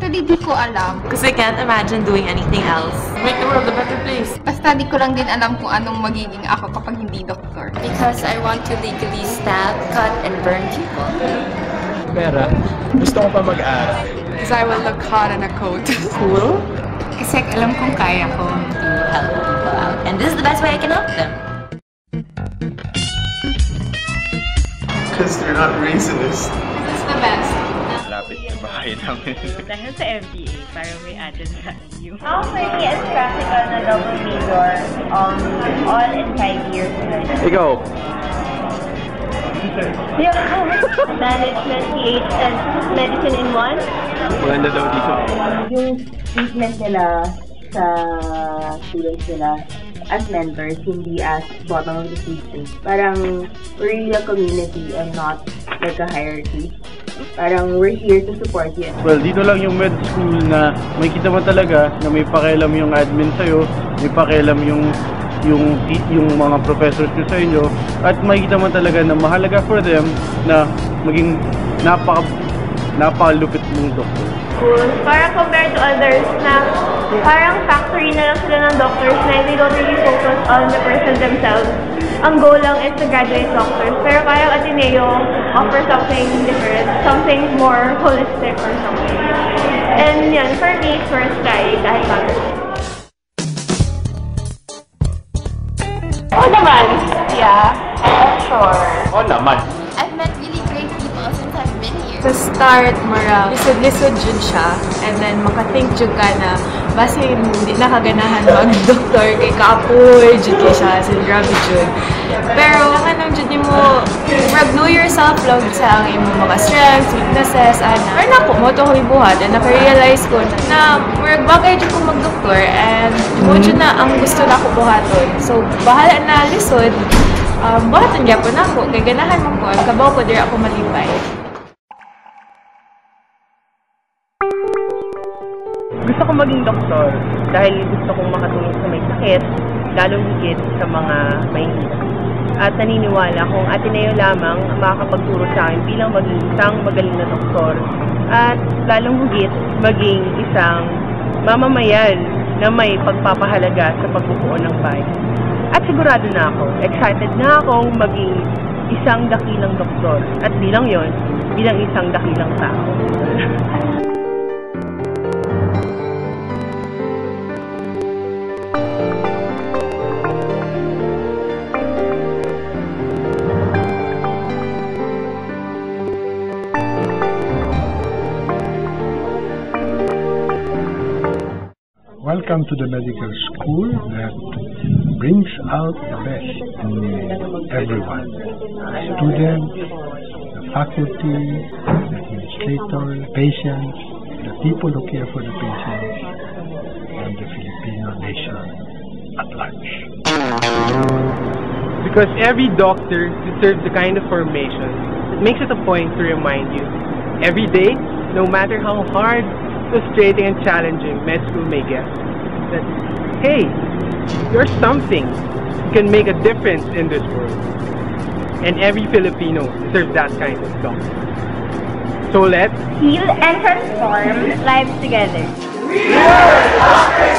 Actually, di ko alam. Because I can't imagine doing anything else. Make the world a better place. Basta di ko lang din alam kung anong magiging ako kapag hindi doktor. Because I want to legally stab, cut, and burn people. Pera. Gusto ko pa mag-aral. Because I will look hot in a coat. Cool. Kasi alam kong kaya ko To help people out. And this is the best way I can help them. Because they're not racist. It's the best. Lapit sa bahay namin. Dahil sa MBA, parang may added value. How many is practical na double major, all in 5 years? Ikaw? Management, PH, and medicine in one? Maganda daw dito. Yung treatment nila sa students nila as mentors, hindi as bottom of the food. Parang we're really a community and not like a hierarchy. Parang we're here to support you. Well, dito lang yung med school na may kita mo talaga na may pakialam yung admin sa'yo, may pakialam yung mga professors ko sa inyo, at makikita mo talaga na mahalaga for them na maging napakalupit mong doktor. Cool. Parang compared to others na parang factory na lang sila ng doctors na they don't really focus on the person themselves. Ang goal lang is to graduate doctors. Pero parang Ateneo offer something different, something more holistic or something. And yan, for me, it's worth trying kahit bago. Oh naman! Yeah, sure. Oo naman. I've met really great people since I've been here. Sa start, marang lisod-lisod jud siya. And then, makathink jud ka na, basta hindi nakaganahan mag-doktor kay kapoy, jud kay siya, sa grabe jud. Pero, kanang jud mo, know yourself lang sa ang imong mga strengths, weaknesses, ana. Pero na mo ito ko ibuhat, and naka-realize ko na bagay jud ko mag-doktor, and mo jud na ang gusto na ko buhaton. So, bahala na lisod, buhaton gyapon ako, kay ganahan mo ko, kabaw ko diri ako malipay. Gusto kong maging doktor dahil gusto kong makatulong sa may sakit, lalong higit sa mga may hirap. At naniniwala kung Ateneo lamang ang makakapagturo sa akin bilang maging isang magaling na doktor at lalong higit maging isang mamamayan na may pagpapahalaga sa pagbubuo ng bayan. At sigurado na ako, excited na akong maging isang dakilang doktor at bilang yon, bilang isang dakilang tao. Welcome to the medical school that brings out the best in everyone. The students, the faculty, the administrator, the patients, the people who care for the patients, and the Filipino nation at large. Because every doctor deserves the kind of formation that makes it a point to remind you, every day, no matter how hard, frustrating and challenging med school may get, that, hey, you're something. You can make a difference in this world. And every Filipino deserves that kind of doctor. So let's Heal and transform lives together. We are doctors.